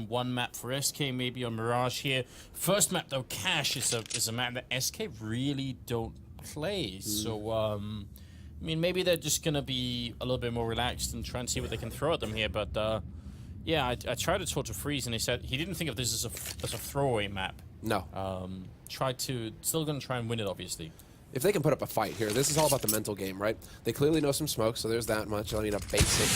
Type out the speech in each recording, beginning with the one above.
one map for SK, maybe on Mirage here. First map though, Cache is a map that SK really don't play. So I mean, maybe they're just gonna be a little bit more relaxed and try and see what they can throw at them here. But yeah, I tried to talk to Friis, and he said he didn't think of this as a throwaway map. No. Still gonna try and win it, obviously. If they can put up a fight here, this is all about the mental game, right? They clearly know some smoke, so there's that much. I mean, in a basic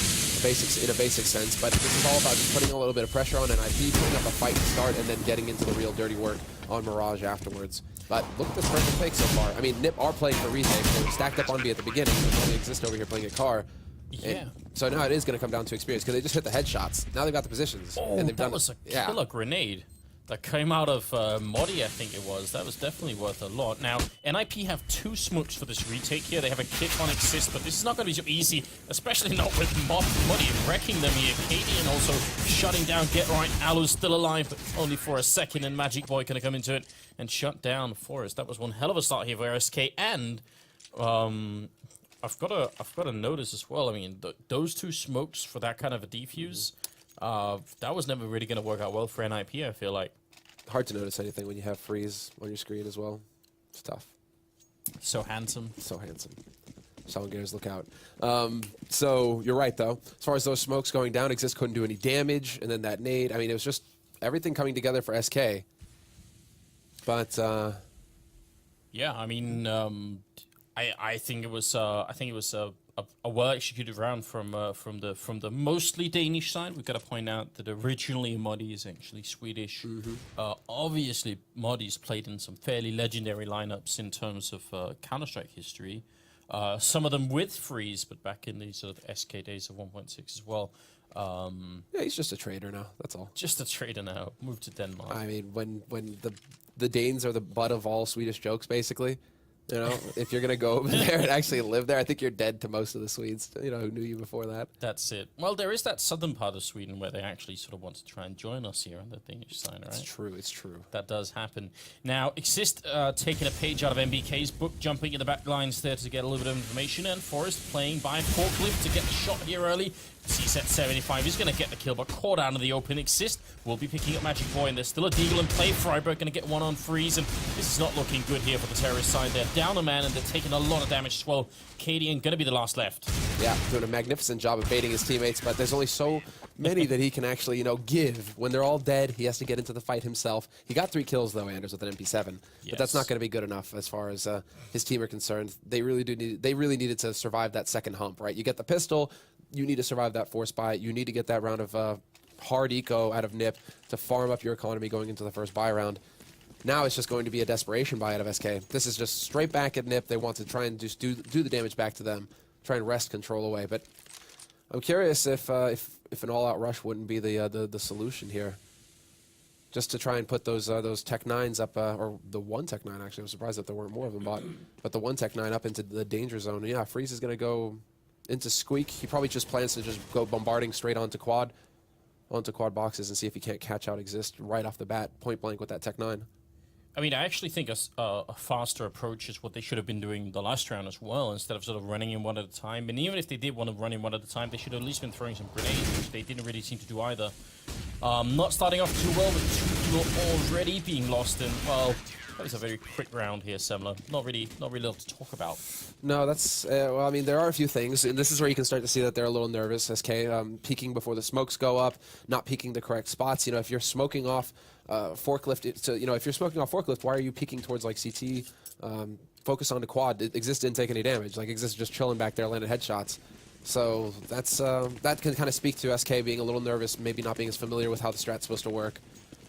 sense, but this is all about just putting a little bit of pressure on NiP, putting up a fight to start, and then getting into the real dirty work on Mirage afterwards. But look at this first take so far. I mean, NiP are playing for retake. They were stacked up on B at the beginning. There's only Xizt over here playing a car. Yeah. And so now it is going to come down to experience because they just hit the headshots. Now they've got the positions. Oh, and they've that was a killer grenade that came out of MODDII, I think it was. That was definitely worth a lot. Now, NiP have 2 smokes for this retake here. They have a kick on Xizt, but this is not going to be so easy, especially not with MODDII wrecking them here. cadiaN also shutting down Get Right. allu's still alive, but only for a second, and Magic Boy going to come into it and shut down Forest. That was one hell of a start here for SK, and I've got to notice as well. I mean, those 2 smokes for that kind of a defuse, that was never really going to work out well for NiP, I feel like. Hard to notice anything when you have Friis on your screen as well. It's tough. So handsome. So handsome. Sound gears, look out. So you're right, though. As far as those smokes going down, Xizt couldn't do any damage, and then that nade. I mean, it was just everything coming together for SK. But yeah, I mean, I think it was a well-executed round from the mostly Danish side. We've got to point out that originally MODDII is actually Swedish. Obviously, MODDII's played in some fairly legendary lineups in terms of Counter-Strike history. Some of them with Friis, but back in the sort of SK days of 1.6 as well. yeah, he's just a trader now. That's all. Just a trader now. Moved to Denmark. I mean, when the Danes are the butt of all Swedish jokes, basically. You know, if you're going to go over there and actually live there, I think you're dead to most of the Swedes, you know, who knew you before that. That's it. Well, there is that southern part of Sweden where they actually sort of want to try and join us here on the Danish side, right? It's true, it's true. That does happen. Now, Xizt taking a page out of MBK's book, jumping in the back lines there to get a little bit of information, and Forest playing by forklift to get the shot here early. He's at 75. He's going to get the kill, but caught out of the open. Xizt will be picking up Magic Boy, and there's still a deagle in play. Friberg going to get one on Friis, and this is not looking good here for the terrorist side. They're down a man, and they're taking a lot of damage as well. cadiaN going to be the last left. Yeah, doing a magnificent job of baiting his teammates, but there's only so many that he can actually, you know, give. When they're all dead, he has to get into the fight himself. He got 3 kills, though, Anders, with an MP7. Yes. But that's not going to be good enough as far as his team are concerned. They really needed to survive that second hump, right? You get the pistol, you need to survive that force buy. You need to get that round of hard eco out of NiP to farm up your economy going into the first buy round. Now it's just going to be a desperation buy out of SK. This is just straight back at NiP. They want to try and just do the damage back to them, try and wrest control away. But I'm curious if an all-out rush wouldn't be the solution here. Just to try and put those Tech 9s up, or the one Tech 9 actually. I'm surprised that there weren't more of them bought. But the one Tech 9 up into the danger zone. And yeah, Friis is going to go into Squeak. He probably just plans to just go bombarding straight onto quad boxes and see if he can't catch out Xizt right off the bat, point blank with that Tech 9. I mean, I actually think a faster approach is what they should have been doing the last round as well, instead of sort of running in one at a time. And even if they did want to run in one at a time, they should have at least been throwing some grenades, which they didn't really seem to do either. Not starting off too well, with 2 people already being lost in, well, that was a very quick round here, Semler. Not really a lot to talk about. No, that's, well, I mean, there are a few things, and this is where you can start to see that they're a little nervous, SK, peeking before the smokes go up, not peeking the correct spots. You know, if you're smoking off forklift, so, you know, if you're smoking off forklift, why are you peeking towards, like, CT? Focus on the quad. Xizt didn't take any damage. Like, Xizt just chilling back there, landed headshots. So that's, that can kind of speak to SK being a little nervous, maybe not being as familiar with how the strat's supposed to work.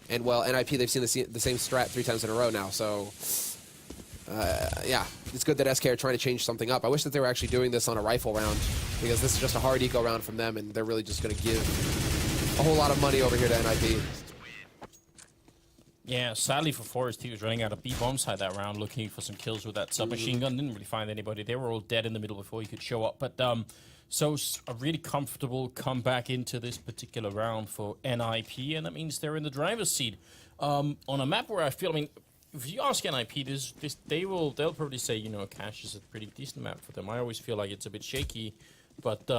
And, well, NiP, they've seen the same strat 3 times in a row now, so, yeah, it's good that SK are trying to change something up. I wish that they were actually doing this on a rifle round, because this is just a hard eco round from them, and they're really just going to give a whole lot of money over here to NiP. Yeah, sadly for Forest, he was running out of B-bomb side that round, looking for some kills with that submachine gun. Didn't really find anybody. They were all dead in the middle before he could show up. But so a really comfortable comeback into this particular round for NiP, and that means they're in the driver's seat. On a map where I feel, I mean, if you ask NiP, they'll probably say, you know, Cache is a pretty decent map for them. I always feel like it's a bit shaky. But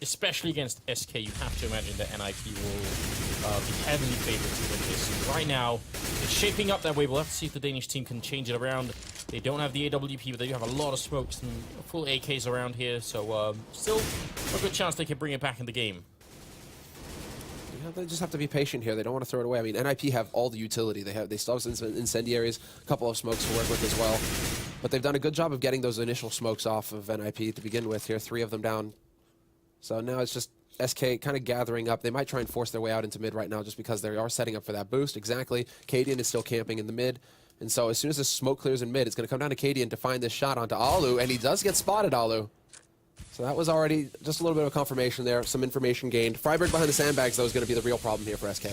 especially against SK, you have to imagine that NiP will be heavily favored to win this. Right now, it's shaping up that way. We'll have to see if the Danish team can change it around. They don't have the AWP, but they do have a lot of smokes and full AKs around here. So still a good chance they can bring it back in the game. Yeah, they just have to be patient here. They don't want to throw it away. I mean, NiP have all the utility. They still have incendiaries, a couple of smokes to work with as well. But they've done a good job of getting those initial smokes off of NiP to begin with here. 3 of them down. So now it's just SK kind of gathering up. They might try and force their way out into mid right now just because they are setting up for that boost. Exactly. cadiaN is still camping in the mid. And so as soon as the smoke clears in mid, it's going to come down to cadiaN to find this shot onto allu. And he does get spotted, allu. So that was already just a little bit of confirmation there, some information gained. Friberg behind the sandbags, though, is going to be the real problem here for SK. A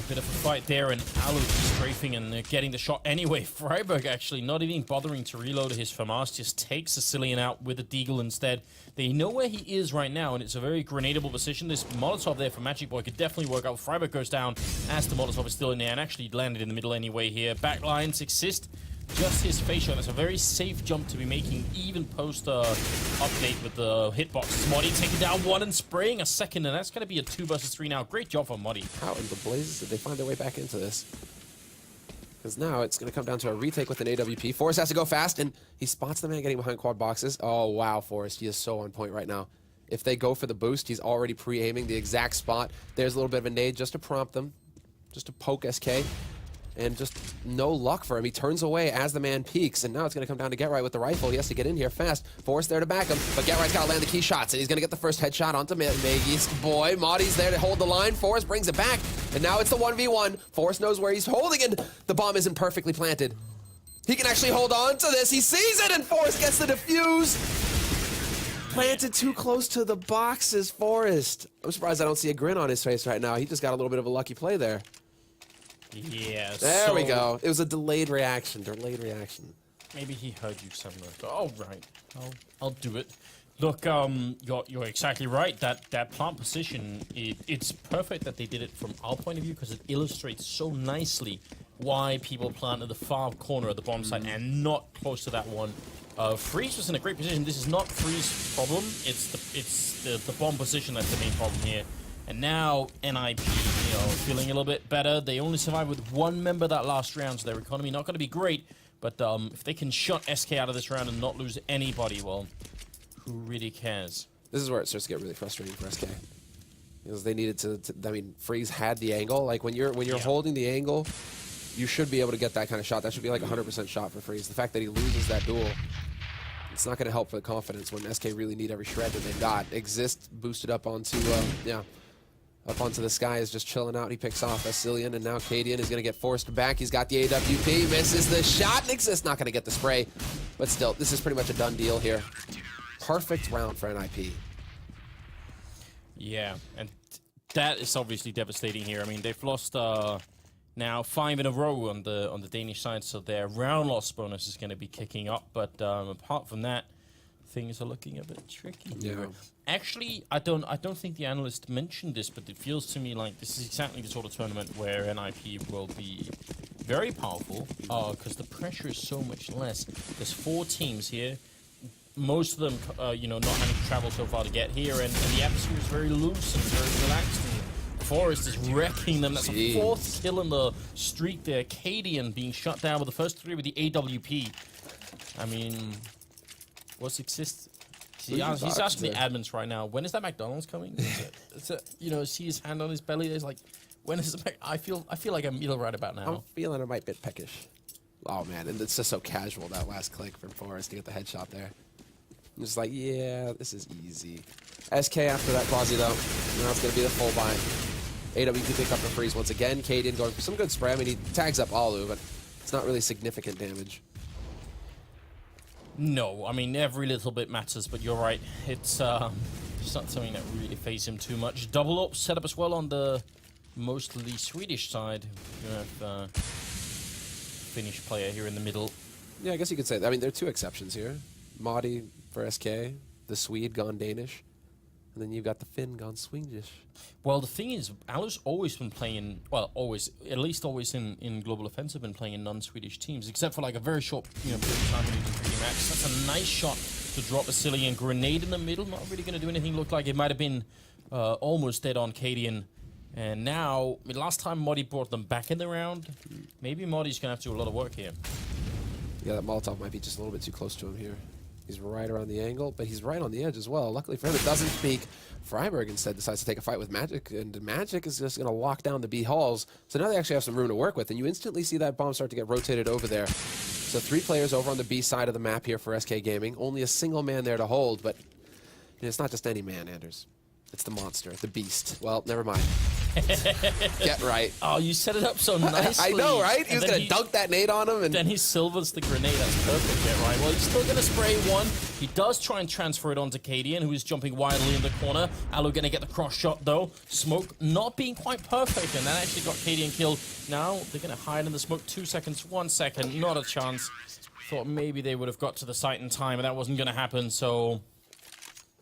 bit of a fight there, and allu strafing and getting the shot anyway. Friberg actually not even bothering to reload his FAMAS, just takes CsGo out with a deagle instead. They know where he is right now, and it's a very grenadable position. This Molotov there for Magic Boy could definitely work out. Friberg goes down as the Molotov is still in there, and actually landed in the middle anyway here. Backlines Xizt. Just his face shot. That's a very safe jump to be making, even post update with the hitboxes. MODDII taking down 1 and spraying a second, and that's going to be a 2 versus 3 now. Great job for MODDII. How in the blazes did they find their way back into this? Because now it's going to come down to a retake with an AWP. Forrest has to go fast, and he spots the man getting behind quad boxes. Oh, wow, Forrest. He is so on point right now. If they go for the boost, he's already pre-aiming the exact spot. There's a little bit of a nade just to prompt them, just to poke SK. And just no luck for him. He turns away as the man peeks, and now it's going to come down to GetRight with the rifle. He has to get in here fast. Forrest there to back him, but GetRight's got to land the key shots, and he's going to get the first headshot onto Maggie's boy. MODDII's there to hold the line. Forrest brings it back, and now it's the 1v1. Forrest knows where he's holding, and the bomb isn't perfectly planted. He can actually hold on to this. He sees it, and Forrest gets the defuse. Planted too close to the boxes, Forrest. I'm surprised I don't see a grin on his face right now. He just got a little bit of a lucky play there. Yeah, there we go. It was a delayed reaction. Maybe he heard you somewhere. Oh, right. I'll do it. Look, you're exactly right. That plant position, it's perfect that they did it from our point of view because it illustrates so nicely why people plant at the far corner of the bomb site and not close to that one. Friis was in a great position. This is not Friis' problem. It's the bomb position that's the main problem here. And now NiP, feeling a little bit better. They only survived with 1 member that last round, so their economy not going to be great. But if they can shut SK out of this round and not lose anybody, well, who really cares? This is where it starts to get really frustrating for SK. Because they needed to I mean, Friis had the angle. Like, when you're holding the angle, you should be able to get that kind of shot. That should be like a 100% shot for Friis. The fact that he loses that duel, it's not going to help for the confidence when SK really need every shred that they've got. Xizt boosted up onto, up onto the sky, is just chilling out. He picks off AcilioN, and now cadiaN is going to get forced back. He's got the AWP, misses the shot, and Xizt not going to get the spray. But still, this is pretty much a done deal here. Perfect round for NiP. Yeah, and that is obviously devastating here. I mean, they've lost now 5 in a row on the Danish side, so their round loss bonus is going to be kicking up. But apart from that, things are looking a bit tricky here. Yeah. Actually, I don't think the analyst mentioned this, but it feels to me like this is exactly the sort of tournament where NiP will be very powerful because the pressure is so much less. There's 4 teams here. Most of them, not having to travel so far to get here, and the atmosphere is very loose and very relaxed. And Forrest is wrecking them. That's a 4th kill in the streak there. cadiaN being shut down with the first 3 with the AWP. I mean, what's Xizt? He's asking the admins right now, when is that McDonald's coming? See his hand on his belly. There's like, when is it? I feel like I'm ill right about now. I'm feeling it might be peckish. Oh man, and it's just so casual, that last click from Forrest to get the headshot there. I'm just like, yeah, this is easy. SK after that quasi though. Now it's gonna be the full buy. AWP pick up the Friis once again. cadiaN going for some good spray. I mean, he tags up allu, but it's not really significant damage. No, I mean, every little bit matters, but you're right. It's not something that really phases him too much. Double up set up as well on the mostly Swedish side. You have Finnish player here in the middle. Yeah, I guess you could say that. I mean, there are 2 exceptions here. MODDII for SK, the Swede gone Danish, and then you've got the Finn gone Swedish. Well, the thing is, allu's always been playing, well, always, at least always in Global Offensive, been playing in non-Swedish teams, except for like a very short, period of time when you can 3D max. That's a nice shot to drop AcilioN. Grenade in the middle, not really going to do anything. Looked like it might have been almost dead on cadiaN. And now, I mean, last time MODDII brought them back in the round, maybe MODDII's going to have to do a lot of work here. Yeah, that Molotov might be just a little bit too close to him here. He's right around the angle, but he's right on the edge as well. Luckily for him, it doesn't speak. Friberg instead decides to take a fight with Magic, and Magic is just going to lock down the B halls. So now they actually have some room to work with, and you instantly see that bomb start to get rotated over there. So 3 players over on the B side of the map here for SK Gaming. Only a single man there to hold, but it's not just any man, Anders. It's the monster, the beast. Well, never mind. Get right. Oh, you set it up so nicely. I know, right? He was going to dunk that nade on him. And then he silvers the grenade. That's perfect, Get right. Well, he's still going to spray one. He does try and transfer it onto cadiaN, who is jumping wildly in the corner. allu going to get the cross shot, though. Smoke not being quite perfect, and that actually got cadiaN killed. Now they're going to hide in the smoke. 2 seconds, 1 second. Not a chance. Thought maybe they would have got to the site in time, but that wasn't going to happen, so...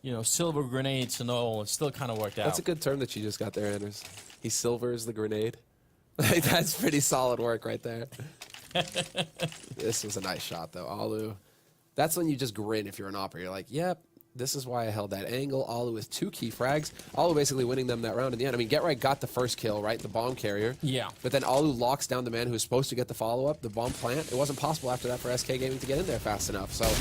You know, silver grenades and all, it still kind of worked out. That's a good term that you just got there, Anders. He silvers the grenade. Like, that's pretty solid work right there. This was a nice shot, though. allu. That's when you just grin if you're an operator. You're like, yep, this is why I held that angle. allu with 2 key frags. allu basically winning them that round in the end. I mean, Get Right got the first kill, right? The bomb carrier. Yeah. But then allu locks down the man who was supposed to get the follow-up, the bomb plant. It wasn't possible after that for SK Gaming to get in there fast enough. So...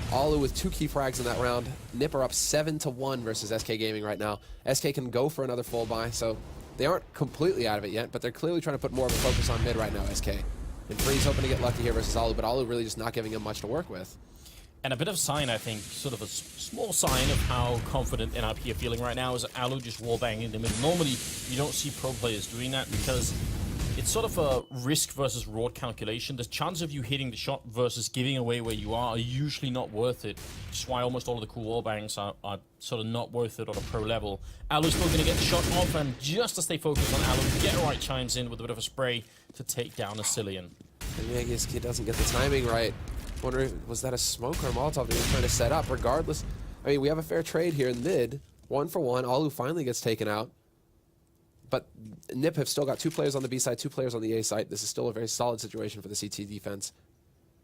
allu with 2 key frags in that round. NiP are up 7-1 versus SK Gaming right now. SK can go for another full buy, so they aren't completely out of it yet, but they're clearly trying to put more of a focus on mid right now, SK. And Friis hoping to get lucky here versus allu, but allu really just not giving him much to work with. And a bit of sign, I think, sort of a small sign of how confident NiP are feeling right now is allu just wallbanging in the middle. Normally, you don't see pro players doing that because it's sort of a risk versus reward calculation. The chance of you hitting the shot versus giving away where you are usually not worth it. Which is why almost all of the cool wall bangs are sort of not worth it on a pro level. allu's still going to get the shot off, and just to stay focused on allu, Get Right chimes in with a bit of a spray to take down AcilioN. And yeah, I guess he doesn't get the timing right. Wondering, was that a smoke or a Molotov that he was trying to set up? Regardless, I mean, we have a fair trade here in mid. 1 for 1. allu finally gets taken out. But NiP have still got 2 players on the B side, 2 players on the A side. This is still a very solid situation for the CT defense.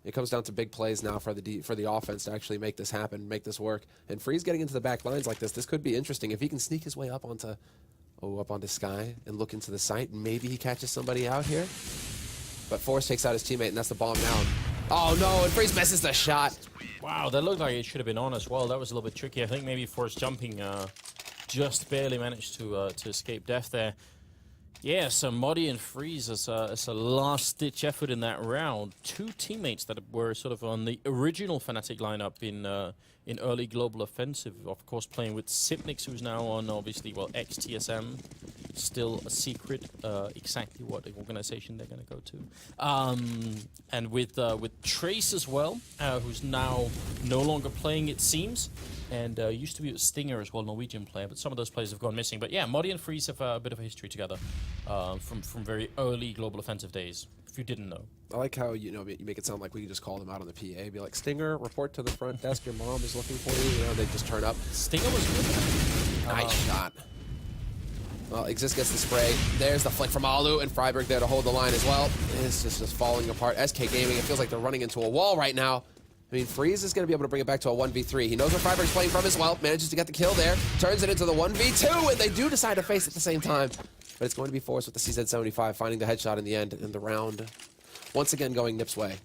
It comes down to big plays now for the offense to actually make this happen, make this work. And Friis getting into the back lines like this could be interesting. If he can sneak his way up onto Sky and look into the site, maybe he catches somebody out here. But Force takes out his teammate, and that's the bomb down. Oh no, and Friis misses the shot. Wow, that looked like it should have been on as well. That was a little bit tricky. I think maybe Force jumping just barely managed to escape death there. Yeah, so MODDII and Friis as a last-ditch effort in that round. 2 teammates that were sort of on the original Fnatic lineup in early Global Offensive. Of course, playing with Sipnix, who's now on, obviously, well, ex-TSM. Still a secret, exactly what organization they're going to go to. And with Trace as well, who's now no longer playing, it seems. And used to be a Stinger as well, Norwegian player, but some of those players have gone missing. But yeah, MODDII and Friis have a bit of a history together from very early Global Offensive days, if you didn't know. I like how, you make it sound like we can just call them out on the PA. Be like, Stinger, report to the front desk, your mom is looking for you. You know, they just turn up. Stinger was good. Nice shot. Well, Xizt gets the spray. There's the flick from allu, and friberg there to hold the line as well. It's just falling apart. SK Gaming, it feels like they're running into a wall right now. I mean, Friis is going to be able to bring it back to a 1v3. He knows where friberg's playing from as well. Manages to get the kill there. Turns it into the 1v2, and they do decide to face at the same time. But it's going to be Force with the CZ75, finding the headshot in the end, and the round once again going NiP's way.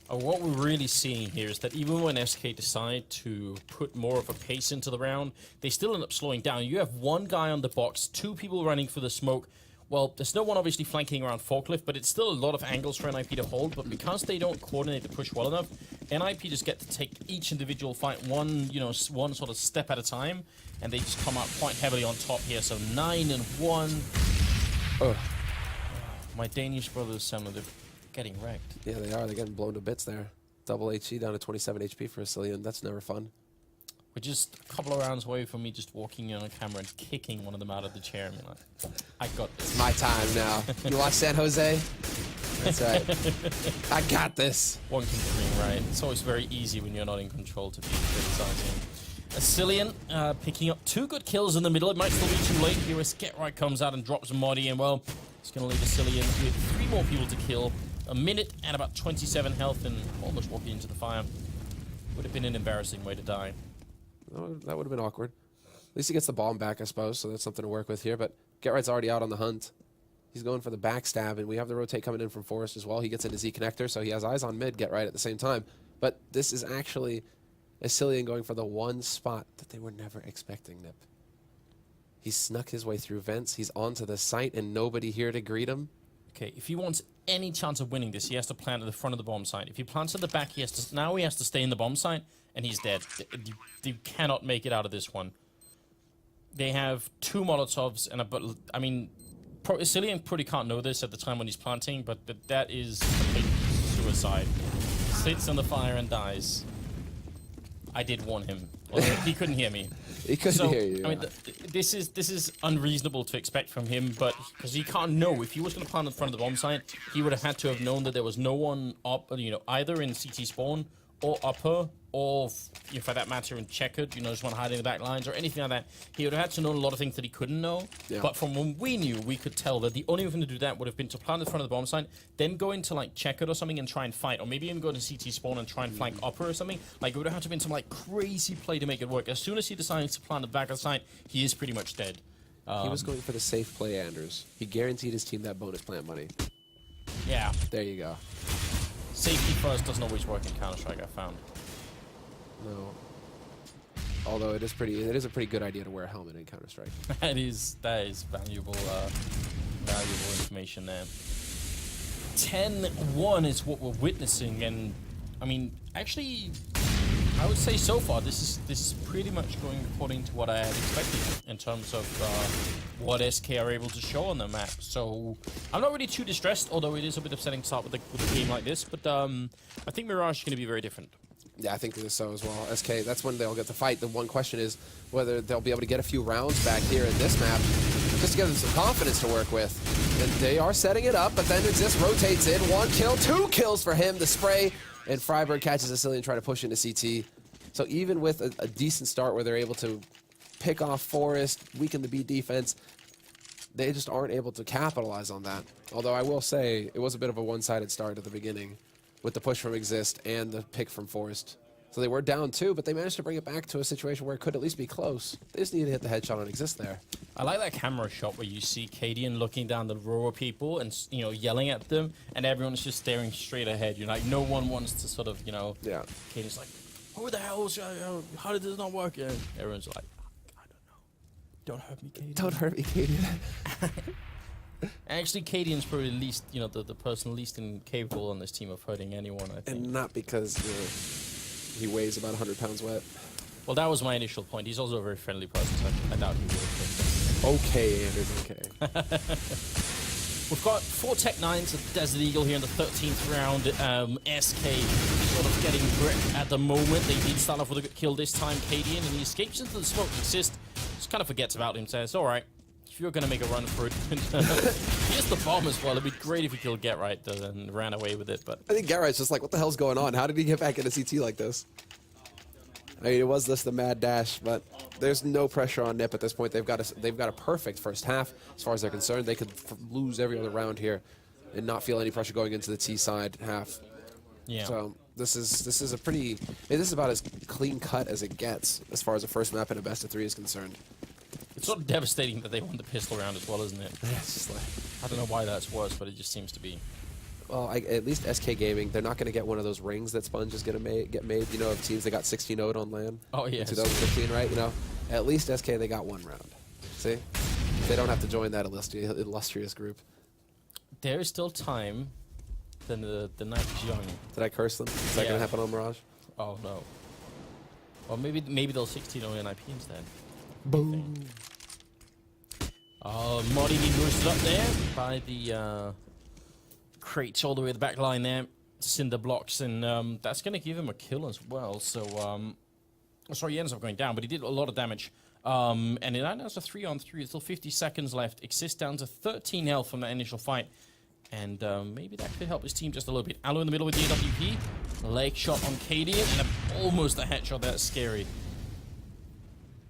What we're really seeing here is that even when SK decide to put more of a pace into the round, they still end up slowing down. You have 1 guy on the box, 2 people running for the smoke. Well, there's no one obviously flanking around Forklift, but it's still a lot of angles for NiP to hold. But because they don't coordinate the push well enough, NiP just get to take each individual fight one sort of step at a time, and they just come out quite heavily on top here. So 9-1. Oh. My Danish brothers sound like they're getting wrecked. Yeah, they are. They're getting blown to bits there. Double HE down to 27 HP for AcilioN. That's never fun. We're just a couple of rounds away from me just walking in on camera and kicking one of them out of the chair. I mean, like, I got this. It's my time now. You watch San Jose? That's right. I got this. One can dream, right? It's always very easy when you're not in control to be criticizing. AcilioN picking up 2 good kills in the middle. It might still be too late here as Get Right comes out and drops MODDII, and well, it's going to leave AcilioN with 3 more people to kill. A minute and about 27 health and almost walking into the fire. Would have been an embarrassing way to die. Oh, that would have been awkward. At least he gets the bomb back, I suppose, so that's something to work with here. But GetRight's already out on the hunt. He's going for the backstab, and we have the rotate coming in from Forest as well. He gets into Z connector, so he has eyes on mid, GetRight at the same time. But this is actually AcilioN going for the one spot that they were never expecting, NiP. He snuck his way through vents. He's onto the site, and nobody here to greet him. Okay, if he wants any chance of winning this, he has to plant at the front of the bomb site. If he plants at the back, he has to stay in the bomb site, and he's dead. You cannot make it out of this one. They have 2 Molotovs, and I mean, AcilioN probably can't know this at the time when he's planting, but that is complete suicide. Sits on the fire and dies. I did warn him. Although he couldn't hear me. He couldn't hear you. I mean, this is unreasonable to expect from him, but because he can't know. If he was going to plant in front of the bomb site, he would have had to have known that there was no one up, either in CT spawn or upper, or for that matter in checkered, just one hiding in the back lines or anything like that. He would have had to know a lot of things that he couldn't know. Yeah. But from when we knew, we could tell that the only thing to do that would have been to plant in front of the bomb site, then go into like checkered or something and try and fight, or maybe even go to CT spawn and try and flank upper or something. Like it would have had to have been some like crazy play to make it work. As soon as he decides to plant the back of the site, he is pretty much dead. He was going for the safe play, Anders. He guaranteed his team that bonus plant money. Yeah. There you go. Safety first doesn't always work in Counter-Strike, I found. No. Although it is a pretty good idea to wear a helmet in Counter-Strike. that is valuable information there. 10-1 is what we're witnessing, and I mean, actually, I would say so far this is pretty much going according to what I had expected in terms of what SK are able to show on the map. So I'm not really too distressed, although it is a bit upsetting to start with a game like this. But I think Mirage is going to be very different. Yeah, I think so as well. SK, that's when they'll get the fight. The one question is whether they'll be able to get a few rounds back here in this map, just to give them some confidence to work with. And they are setting it up, but then Xizt rotates in. 1 kill, 2 kills for him. The spray, and friberg catches AcilioN trying to push into CT. So even with a decent start where they're able to pick off Forest, weaken the B defense, they just aren't able to capitalize on that. Although I will say, it was a bit of a one-sided start at the beginning with the push from Xizt and the pick from Forest. So they were down 2, but they managed to bring it back to a situation where it could at least be close. They just need to hit the headshot on Xizt there. I like that camera shot where you see cadiaN looking down the row of people and yelling at them, and everyone's just staring straight ahead. You're like, no one wants to sort of, Yeah. cadiaN's like, who the hell is, how did this not work? And everyone's like, I don't know. Don't hurt me, cadiaN. Don't hurt me, cadiaN. Actually, cadiaN's probably the least, the person least incapable on this team of hurting anyone, I think. And not because he weighs about 100 pounds wet. Well, that was my initial point. He's also a very friendly person, so I doubt he would have. Okay, Anders, okay. We've got 4 Tech 9s at Desert Eagle here in the 13th round. SK sort of getting gripped at the moment. They did start off with a good kill this time, cadiaN, and he escapes into the smoke. Xizt just kind of forgets about him, says, all right, if you're going to make a run for it, here's the bomb as well. It'd be great if he killed GetRight and ran away with it. But I think GetRight's just like, what the hell's going on? How did he get back into CT like this? I mean, it was just the mad dash, but there's no pressure on NiP at this point. They've got a perfect first half as far as they're concerned. They could lose every other round here and not feel any pressure going into the T side half. yeah. So this is a pretty. This is about as clean cut as it gets as far as a first map in a best of 3 is concerned. It's sort of devastating that they won the pistol round as well, isn't it? Yeah, it's just like, I don't know why that's worse, but it just seems to be. well, at least SK Gaming, they're not going to get one of those rings that Sponge is going to get made. Of teams that got 16-0'd on LAN. Oh, yeah. 2015, right? At least SK, they got 1 round. See? They don't have to join that illustrious group. There is still time. Then the night is young. Did I curse them? Is that going to happen on Mirage? Oh, no. Or maybe they'll 16-0 NiP instead. Boom. MODDII being boosted up there by the crates all the way to the back line there. Cinder blocks, and that's going to give him a kill as well. So, sorry, he ends up going down, but he did a lot of damage. And it has a 3-on-3. There's still 50 seconds left. Xizt down to 13 health from that initial fight. And maybe that could help his team just a little bit. allu in the middle with the AWP. Leg shot on cadiaN, and almost a headshot. That's scary.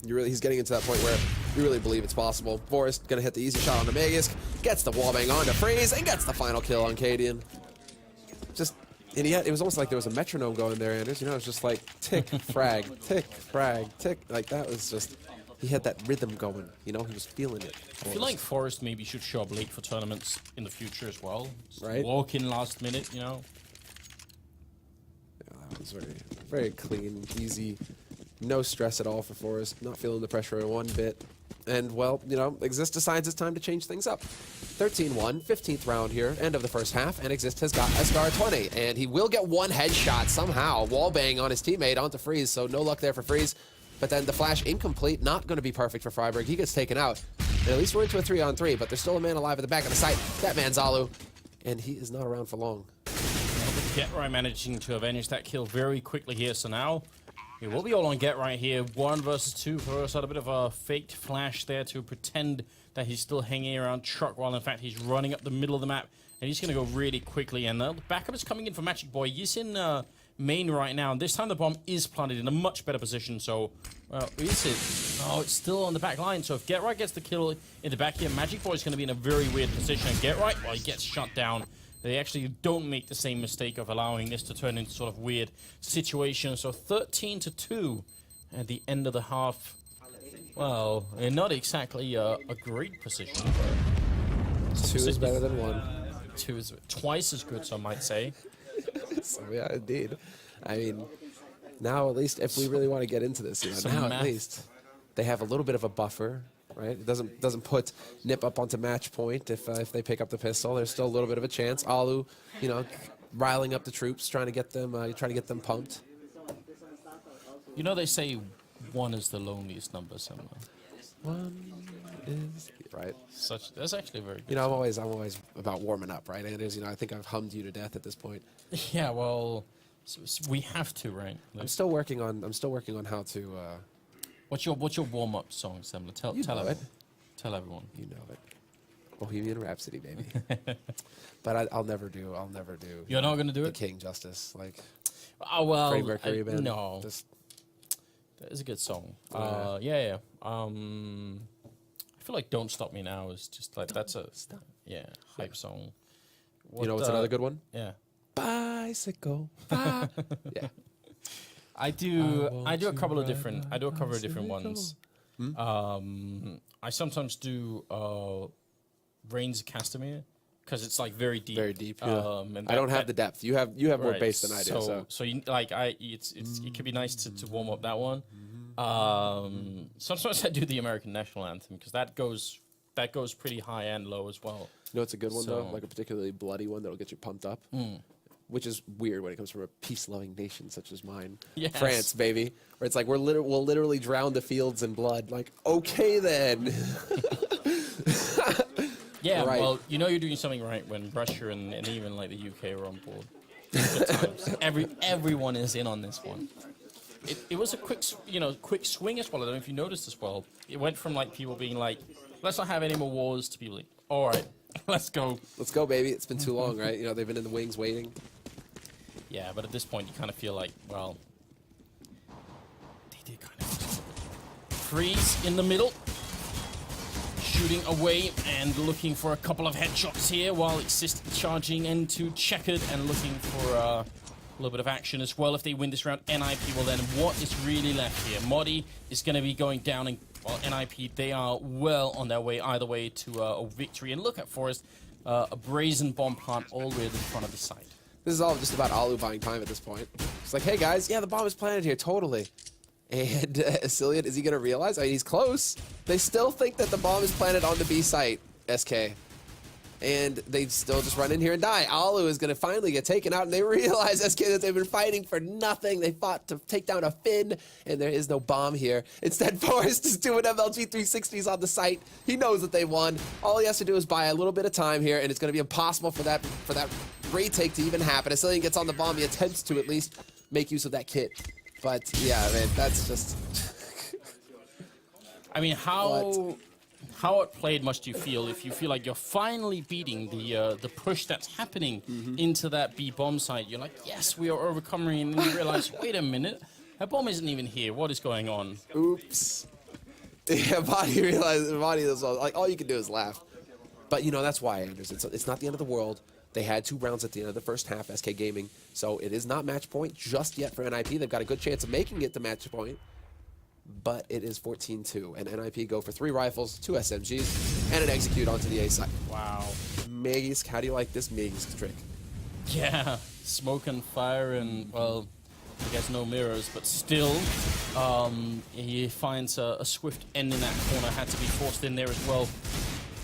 He's getting into that point where you really believe it's possible. Forest going to hit the easy shot on the Magisk, gets the wallbang onto Friis, and gets the final kill on cadiaN. Just And yet, it was almost like there was a metronome going there, Anders. You know, it was just like tick, frag, tick, frag, tick. Like, that was just... He had that rhythm going, you know? He was feeling it. I feel like Forest maybe should show up late for tournaments in the future as well. Just right? Walk in last minute, you know? Yeah, that was very, very clean, easy. No stress at all for Forest. Not feeling the pressure one bit. And, well, you know, Xizt decides it's time to change things up. 13-1, 15th round here, end of the first half, and Xizt has got a star 20. And he will get one headshot somehow, wallbang on his teammate onto Friis, so no luck there for Friis. But then the flash incomplete, not going to be perfect for friberg. He gets taken out. And at least we're into a 3-on-3, but there's still a man alive at the back of the site. That man's allu, and he is not around for long. GetRight managing to avenge that kill very quickly here, so now it will be all on GetRight here. 1 versus 2 for us. Had a bit of a faked flash there to pretend that he's still hanging around truck while in fact he's running up the middle of the map. And he's going to go really quickly. And the backup is coming in for Magic Boy. He's in main right now. And this time the bomb is planted in a much better position. So, is it? Oh, it's still on the back line. So if GetRight gets the kill in the back here, Magic Boy is going to be in a very weird position. And GetRight, well, he gets shut down. They actually don't make the same mistake of allowing this to turn into sort of weird situation. So 13-2 at the end of the half. Well, not exactly a great position. But 2 is better than 1. 2 is twice as good, some might say. So, yeah, indeed. I mean, now at least if we really want to get into this, you know, now at least they have a little bit of a buffer. Right, it doesn't put NiP up onto match point if they pick up the pistol. There's still a little bit of a chance. Allu, you know, riling up the troops, trying to get them pumped. You know, they say 1 is the loneliest number somewhere. 1 is right. That's actually very good. You know, I'm always about warming up, right? And you know, I think I've hummed you to death at this point. Yeah, well, we have to, right? Like, I'm still working on how to. What's your warm-up song, Semler? Tell everyone. Tell everyone. You know it. Bohemian Rhapsody, baby. But I'll never do. You're not gonna do the it? King justice, like. Oh well. Freddie Mercury band. No. Just, that is a good song. Yeah. I feel like "Don't Stop Me Now" is just like hype song. What, you know what's another good one? Yeah. Bicycle. Yeah. I do a couple of different ones. I sometimes do Rains of Castamere because it's like very deep. Very deep. Yeah. And I don't have the depth. You have more bass than I do. So you, like it could be nice to warm up that one. Sometimes I do the American National Anthem because that goes pretty high and low as well. You know, it's a good one though, like a particularly bloody one that'll get you pumped up. Which is weird when it comes from a peace-loving nation such as mine. Yes. France, baby. Where it's like, we'll literally drown the fields in blood. Like, okay then. Yeah, right. Well, you know you're doing something right when Russia and even like the UK are on board. Good times. Everyone is in on this one. It was a quick swing as well. I don't know if you noticed as well. It went from like people being like, let's not have any more wars, to people like, all right, let's go. Let's go, baby. It's been too long, right? You know, they've been in the wings waiting. Yeah, but at this point, you kind of feel like, well, they did kind of. Friis in the middle, shooting away and looking for a couple of headshots here while Xizt charging into checkered and looking for a little bit of action as well. If they win this round, NiP will then, what is really left here? MODDII is going to be going down, and while NiP, they are well on their way either way to a victory. And look at Forest, a brazen bomb plant all the way in front of the site. This is all just about allu buying time at this point. It's like, hey guys, yeah, the bomb is planted here, totally. And AcilioN, is he going to realize? I mean, he's close. They still think that the bomb is planted on the B site, SK. And they still just run in here and die. Allu is going to finally get taken out, and they realize, SK, that they've been fighting for nothing. They fought to take down a Finn, and there is no bomb here. Instead, Forest is doing MLG 360s on the site. He knows that they won. All he has to do is buy a little bit of time here, and it's going to be impossible for that retake to even happen. AcilioN gets on the bomb. He attempts to at least make use of that kit. But, yeah, man, that's just... I mean, how outplayed must you feel if you feel like you're finally beating the push that's happening into that B bomb site? You're like, yes, we are overcoming, and then you realize, wait a minute, that bomb isn't even here. What is going on? Oops. Yeah, MODDII realized, MODDII was like, all you can do is laugh. But, you know, that's why, Anders. It's not the end of the world. They had 2 rounds at the end of the first half, SK Gaming, so it is not match point just yet for NiP. They've got a good chance of making it to match point, but it is 14-2, and NiP go for 3 rifles, 2 SMGs, and an execute onto the A site. Wow. Xizt, how do you like this Xizt trick? Yeah, smoke and fire and, well, I guess no mirrors, but still, he finds a swift end in that corner, had to be forced in there as well.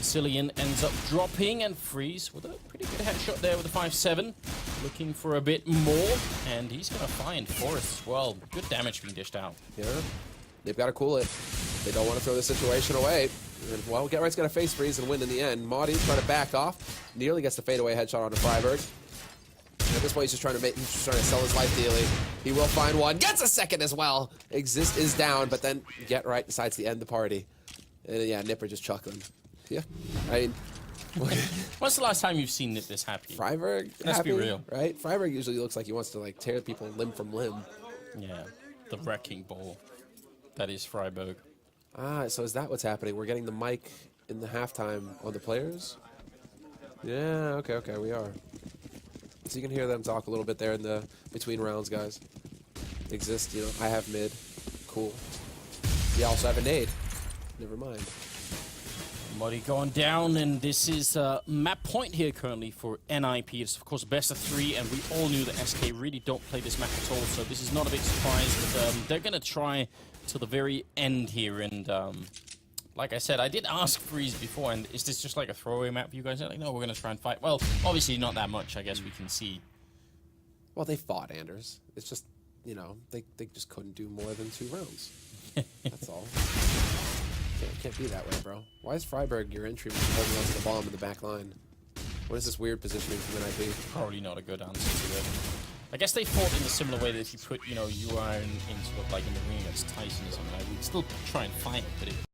AcilioN ends up dropping, and Friis with a pretty good headshot there with a 5-7, looking for a bit more, and he's going to find Forest as well. Good damage being dished out. Yeah, they've got to cool it. They don't want to throw the situation away. And, well, Get Right's going to face Friis and win in the end. MODDII trying to back off, nearly gets the fadeaway headshot onto friberg. At this point, he's just trying to sell his life dearly. He will find one, gets a second as well. Xizt is down, but then Get Right decides to end the party. And yeah, NiP are just chuckling. Yeah, I mean, when's the last time you've seen NiP this happy? friberg, Let's be real, right? friberg usually looks like he wants to like tear people limb from limb. Yeah, the wrecking ball. That is friberg. Ah, so is that what's happening? We're getting the mic in the halftime on the players. Yeah, okay, we are. So you can hear them talk a little bit there in the between rounds, guys. Xizt, you know, I have mid. Cool. You also have a nade. Never mind. MODDII going down, and this is map point here currently for NiP. It's of course best of 3, and we all knew that SK really don't play this map at all, so this is not a big surprise, but they're gonna try till the very end here, and like I said, I did ask Friis before, and is this just like a throwaway map for you guys? They're like, no, we're gonna try and fight. Well, obviously not that much, I guess we can see. Well, they fought, Anders. It's just, you know, they just couldn't do more than 2 rounds. That's all. Can't be that way, bro. Why is friberg your entry when you're holding onto the bomb in the back line? What is this weird positioning from NiP? Probably not a good answer to it. I guess they fought in a similar way that if you put, you know, UI in sort of like in the ring against Tyson or something, I would still try and fight it, but it